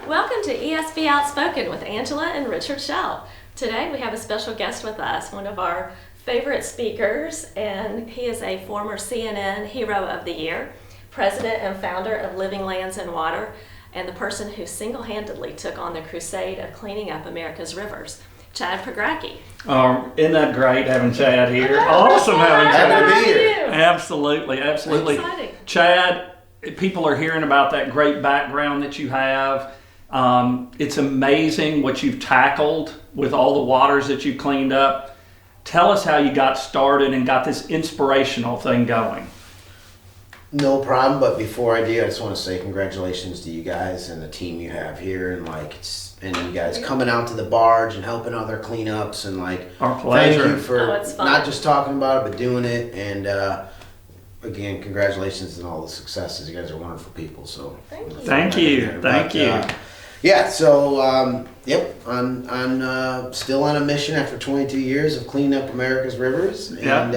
Welcome to ESB Outspoken with Angela and Richard Schell. Today we have a special guest with us, one of our favorite speakers, and he is a former CNN Hero of the Year, president and founder of Living Lands and Water, and the person who single-handedly took on the crusade of cleaning up America's rivers, Chad Pregracke. Isn't that great having Chad here? Awesome having Chad. Happy to be here. Absolutely. Exciting. Chad, people are hearing about that great background that you have. It's amazing what you've tackled with all the waters that you've cleaned up. Tell us how you got started and got this inspirational thing going. No problem, but before I do, I just want to say congratulations to you guys and the team you have here, and and you guys coming out to the barge and helping other cleanups, and our pleasure. Thank you for it's fun. not just talking about it but doing it, and again, congratulations on all the successes. You guys are wonderful people. So Thank you. Thank you. Yeah, so I'm still on a mission after 22 years of cleaning up America's rivers, and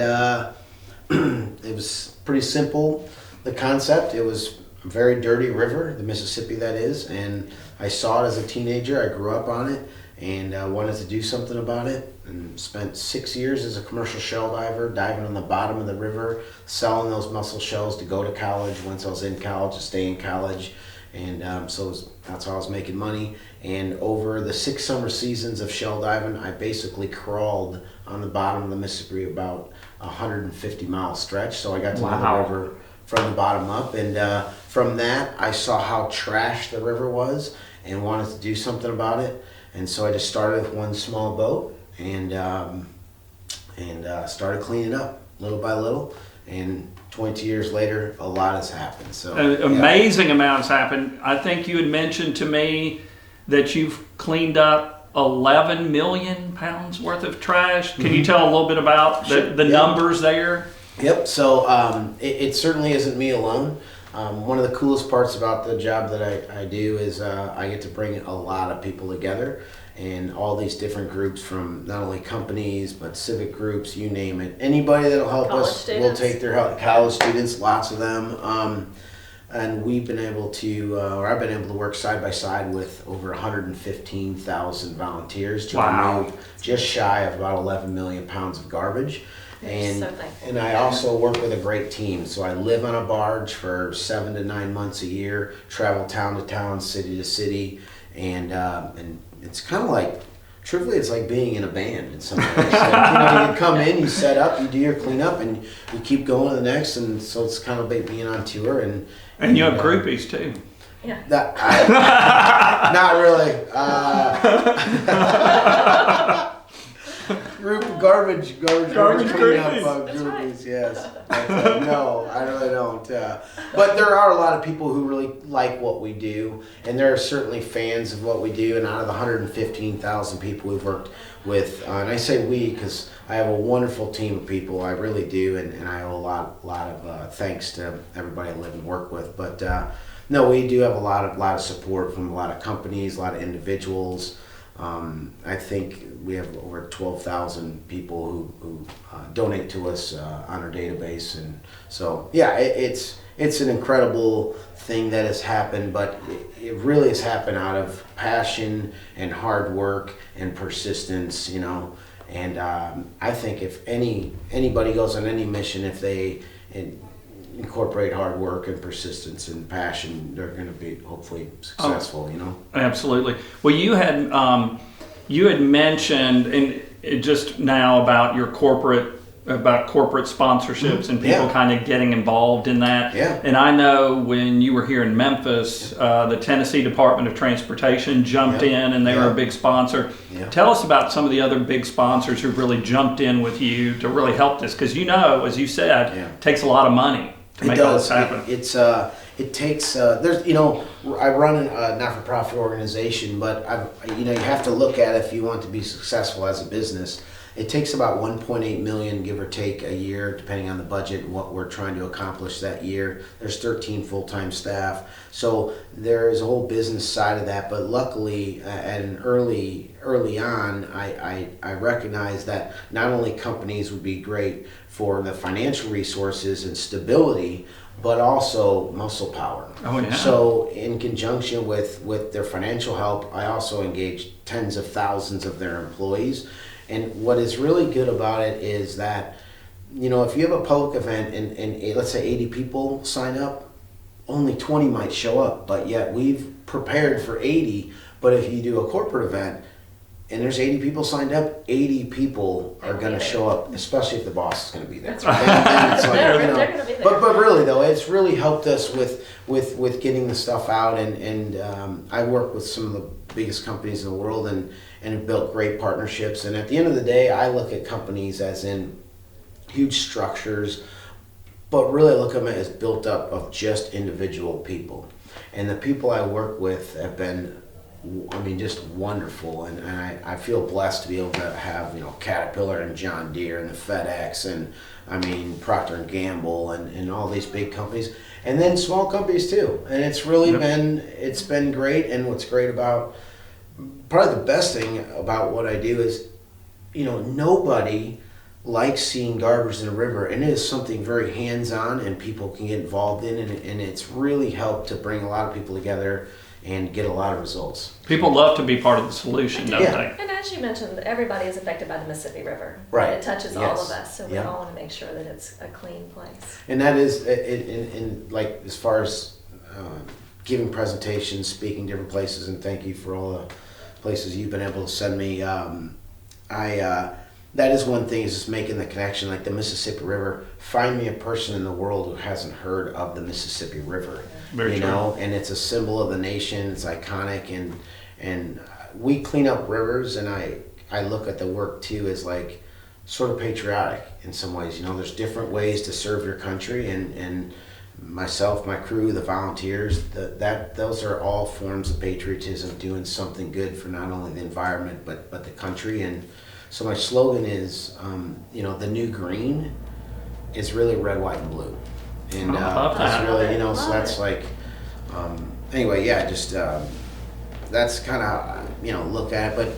it was pretty simple. The concept, it was a very dirty river, the Mississippi that is, and I saw it as a teenager. I grew up on it and wanted to do something about it, and spent 6 years as a commercial shell diver, diving on the bottom of the river, selling those mussel shells to go to college once I was in college, to stay in college. And that's how I was making money. And over the 6 summer seasons of shell diving, I basically crawled on the bottom of the Mississippi about 150-mile stretch. So I got to know the river from the bottom up. And from that, I saw how trash the river was and wanted to do something about it. And so I just started with one small boat and started cleaning up little by little. And 22 years later, a lot has happened. So amazing amounts happened. I think you had mentioned to me that you've cleaned up 11 million pounds worth of trash. Can you tell a little bit about the numbers there? Yep. So it certainly isn't me alone. One of the coolest parts about the job that I do is I get to bring a lot of people together, and all these different groups from not only companies but civic groups, you name it. Anybody that'll help College us, students. we'll take their help. College students, lots of them. And we've been able to, or I've been able to work side by side with over 115,000 volunteers to remove just shy of about 11 million pounds of garbage. And I also work with a great team. So I live on a barge for 7 to 9 months a year, travel town to town, city to city, and it's kind of like, truthfully, it's like being in a band in some ways. You come in, you set up, you do your cleanup, and you keep going to the next, and so it's kind of like being on tour. And you have groupies too. Yeah. Not really. Group garbage cleanup groupies, yes. But, no, I really don't. But there are a lot of people who really like what we do, and there are certainly fans of what we do. And out of the 115,000 people we've worked with, and I say we because I have a wonderful team of people, I really do, and I owe a lot of thanks to everybody I live and work with. But no, we do have a lot of support from a lot of companies, a lot of individuals. I think we have over 12,000 people who donate to us on our database, and so it's an incredible thing that has happened, but it really has happened out of passion and hard work and persistence, And I think if anybody goes on any mission, if they incorporate hard work and persistence and passion, they're going to be hopefully successful. Absolutely. Well, you had mentioned just now about your corporate sponsorships and people kind of getting involved in that. Yeah. And I know when you were here in Memphis, the Tennessee Department of Transportation jumped in, and they were a big sponsor. Yeah. Tell us about some of the other big sponsors who really jumped in with you to really help this, because as you said, it takes a lot of money to make all this happen. It takes I run a not-for-profit organization, but you have to look at it if you want to be successful as a business. It takes about 1.8 million, give or take, a year, depending on the budget and what we're trying to accomplish that year. There's 13 full-time staff, so there's a whole business side of that. But luckily, and early on, I recognized that not only companies would be great for the financial resources and stability, but also muscle power. Oh, yeah. So in conjunction with their financial help, I also engage tens of thousands of their employees. And what is really good about it is that, if you have a public event and let's say 80 people sign up, only 20 might show up, but yet we've prepared for 80. But if you do a corporate event and there's 80 people signed up, 80 people are going to show up, especially if the boss is going to be there. That's right. Then it's like, They're going to be there. But really though, it's really helped us with getting the stuff out, and I work with some of the biggest companies in the world and have built great partnerships. And at the end of the day, I look at companies as in huge structures, but really look at them as built up of just individual people. And the people I work with have been, just wonderful. And I feel blessed to be able to have, Caterpillar and John Deere and the FedEx and Procter and Gamble and all these big companies. And then small companies too. And it's really been great. And what's great about, probably the best thing about what I do is, nobody likes seeing garbage in a river, and it is something very hands-on and people can get involved in, and it's really helped to bring a lot of people together and get a lot of results. People love to be part of the solution, don't they? And as you mentioned, everybody is affected by the Mississippi River. Right. It touches all of us, so we all want to make sure that it's a clean place. And that is, like as far as giving presentations, speaking different places, and thank you for all the places you've been able to send me. That is one thing, is just making the connection, like the Mississippi River. Find me a person in the world who hasn't heard of the Mississippi River. Very true. And it's a symbol of the nation. It's iconic, and we clean up rivers, and I look at the work too as like sort of patriotic in some ways. There's different ways to serve your country, and myself, my crew, the volunteers, those are all forms of patriotism, doing something good for not only the environment but the country. And so my slogan is, the new green is really red, white, and blue. And that's really, so that's like, anyway, yeah, just that's kind of, look at it. But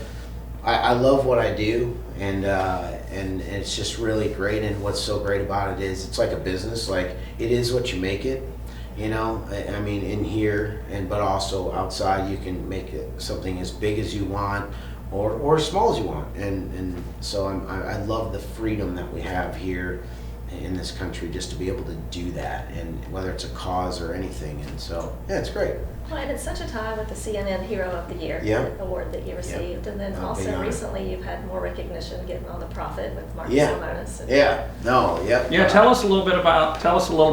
I love what I do, and it's just really great. And what's so great about it is it's like a business. Like, it is what you make it. In here, but also outside, you can make it something as big as you want, or as small as you want, and so I love the freedom that we have here in this country, just to be able to do that, and whether it's a cause or anything. And so it's great. Well, and it's such a tie with the CNN Hero of the Year award that you received, and then also recently you've had more recognition getting on the Profit with Marcus Lemonis. Tell us a little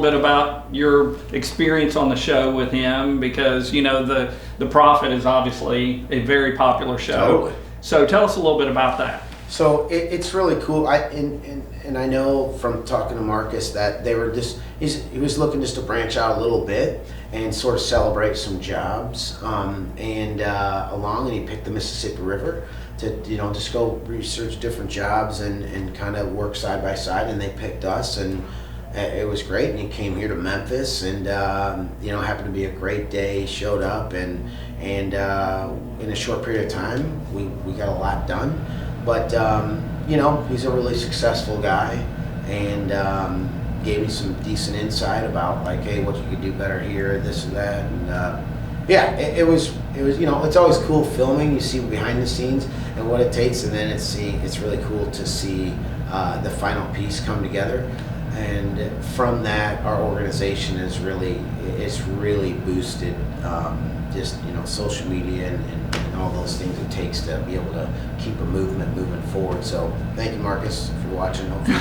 bit about your experience on the show with him, because the Profit is obviously a very popular show. Totally. So tell us a little bit about that. So it's really cool. And I know from talking to Marcus that they were he was looking just to branch out a little bit and sort of celebrate some jobs along, and he picked the Mississippi River to just go research different jobs and kind of work side by side, and they picked us, and it was great. And he came here to Memphis, and happened to be a great day. He showed up, and in a short period of time we got a lot done. But he's a really successful guy, and gave me some decent insight about, like, hey, what you could do better here, this and that. And it was it's always cool filming. You see behind the scenes and what it takes, and then it's really cool to see the final piece come together. And from that, our organization is really boosted. Social media and all those things it takes to be able to keep a movement moving forward. So thank you, Marcus, if you're watching. Hopefully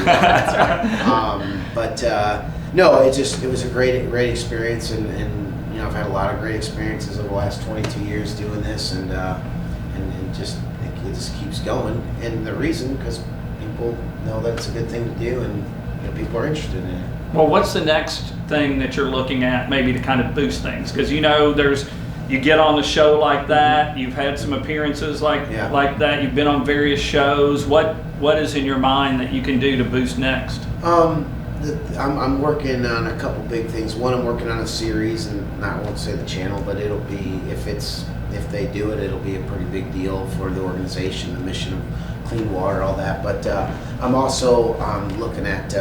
no, it was a great experience, and I've had a lot of great experiences over the last 22 years doing this, and it just keeps going. And the reason, because people know that it's a good thing to do, and people are interested in it. Well, what's the next thing that you're looking at, maybe to kind of boost things? Because you get on the show like that. You've had some appearances like that. You've been on various shows. What is in your mind that you can do to boost next? I'm working on a couple big things. One, I'm working on a series, and I won't say the channel, but it'll be, if they do it, it'll be a pretty big deal for the organization, the mission of clean water, all that. But I'm also looking at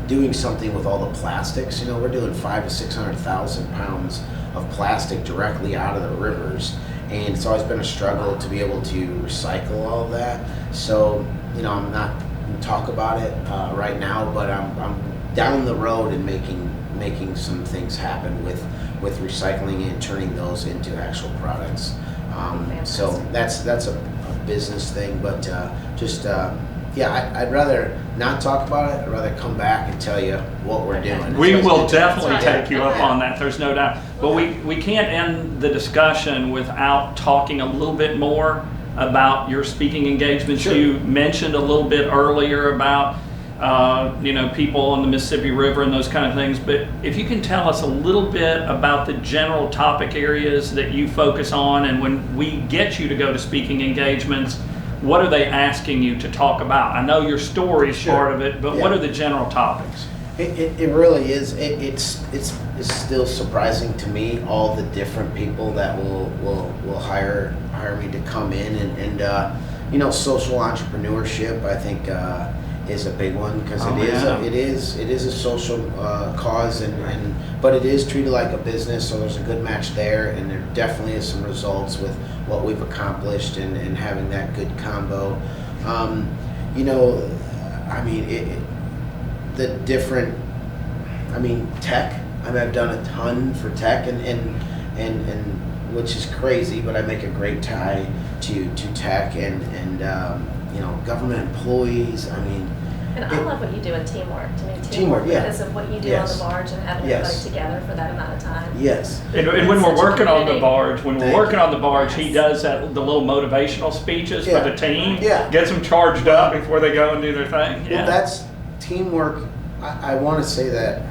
doing something with all the plastics. We're doing 500,000 to 600,000 pounds of plastic directly out of the rivers, and it's always been a struggle to be able to recycle all of that. So I'm not going to talk about it right now, but I'm down the road and making some things happen with recycling and turning those into actual products. So that's a business thing, but I'd rather not talk about it. I'd rather come back and tell you what we're doing. We will definitely take you up on that. There's no doubt. But we can't end the discussion without talking a little bit more about your speaking engagements. Sure. You mentioned a little bit earlier about people on the Mississippi River and those kind of things. But if you can tell us a little bit about the general topic areas that you focus on, and when we get you to go to speaking engagements, what are they asking you to talk about? I know your story is Sure. part of it, but what are the general topics? It really is. It's still surprising to me, all the different people that will hire me to come in, and social entrepreneurship, I think, is a big one, because it is a social cause, but it is treated like a business. So there's a good match there, and there definitely is some results with what we've accomplished and having that good combo. The different, tech. I've done a ton for tech, and which is crazy, but I make a great tie to tech and government employees. And I love what you do in teamwork. To me, Teamwork, yeah. Because of what you do on the barge and having everybody together for that amount of time. Yes. And when we're working on the barge, Yes. he does the little motivational speeches Yeah. for the team. Yeah. Gets them charged up before they go and do their thing. Yeah. Well, that's teamwork. I want to say that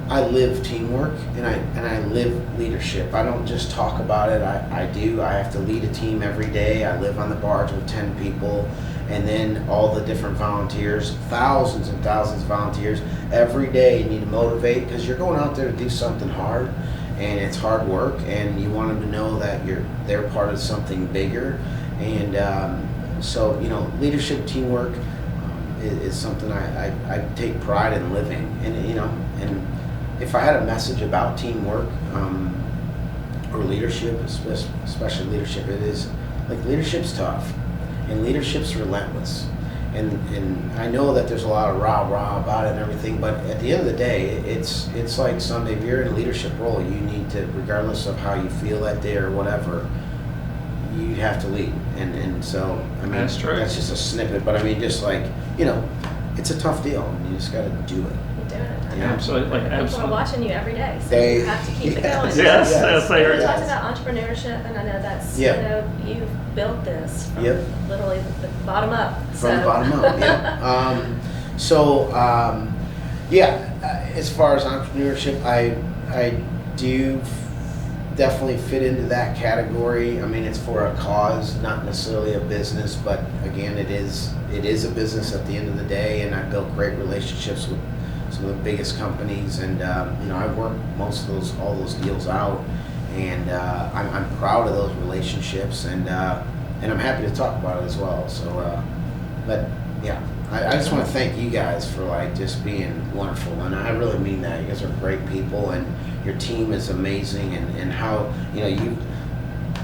I live teamwork, and I live leadership. I don't just talk about it. I do. I have to lead a team every day. I live on the barge with 10 people. And then all the different volunteers, thousands and thousands of volunteers. Every day you need to motivate, because you're going out there to do something hard, and it's hard work, and you want them to know that they're part of something bigger. And so leadership, teamwork is something I take pride in living. And if I had a message about teamwork or leadership, especially leadership, it is like leadership's tough. And leadership's relentless, and I know that there's a lot of rah about it and everything, but at the end of the day, it's like Sunday. If you're in a leadership role, you need to, regardless of how you feel that day or whatever, you have to lead. And so That's true. That's just a snippet, but it's a tough deal, and you just got to do it. You're doing it. I know. Absolutely. People are watching you every day, so They- you have to keep it going. Yes, they We are. talked about entrepreneurship, and I know that's, you've built this from literally the bottom up. From the bottom up, yeah. As far as entrepreneurship, I do definitely fit into that category. It's for a cause, not necessarily a business, but again, it is a business at the end of the day, and I built great relationships with some of the biggest companies, and I've worked all those deals out, and I'm proud of those relationships, and I'm happy to talk about it as well. So, but yeah, I just want to thank you guys for just being wonderful, and I really mean that. You guys are great people, and your team is amazing, and how you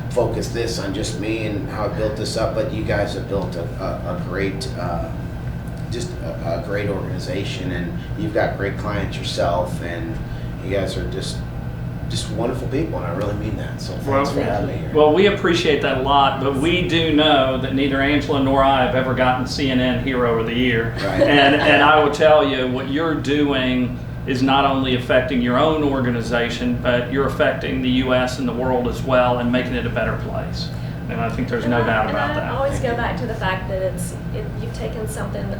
focus this on just me and how I built this up, but you guys have built a great. Just a great organization, and you've got great clients yourself, and you guys are just wonderful people, and I really mean that. So thanks for having me here. Well, we appreciate that a lot, but we do know that neither Angela nor I have ever gotten CNN Hero of the Year. Right. And I will tell you, what you're doing is not only affecting your own organization, but you're affecting the U.S. and the world as well, and making it a better place. And I think there's no doubt about that. I always go back to the fact that you've taken something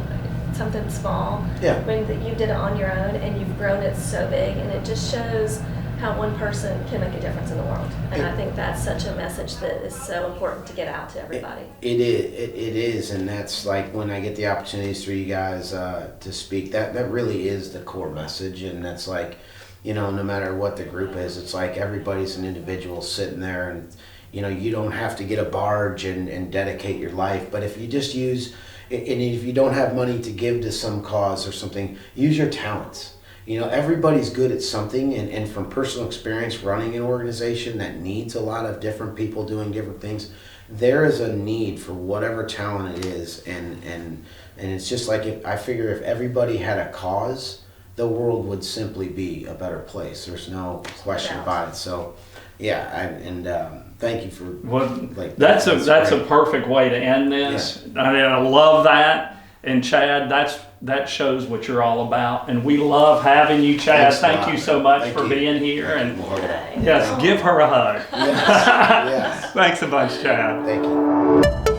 small, when you did it on your own, and you've grown it so big, and it just shows how one person can make a difference in the world. And I think that's such a message that is so important to get out to everybody. It is, and that's when I get the opportunities through you guys to speak, that really is the core message, and that's no matter what the group is, it's everybody's an individual sitting there, and you don't have to get a barge and dedicate your life, but if you just use and if you don't have money to give to some cause or something, use your talents. You know, everybody's good at something, and from personal experience running an organization that needs a lot of different people doing different things, there is a need for whatever talent it is, and it's just like, I figure if everybody had a cause, the world would simply be a better place. There's no question about it. So yeah, thank you for that's a perfect way to end this. Yeah. I mean, I love that. And Chad, that shows what you're all about, and we love having you, Chad. Thank you so much for being here, and yes, give her a hug. Yes. Thanks a bunch, Chad. Thank you.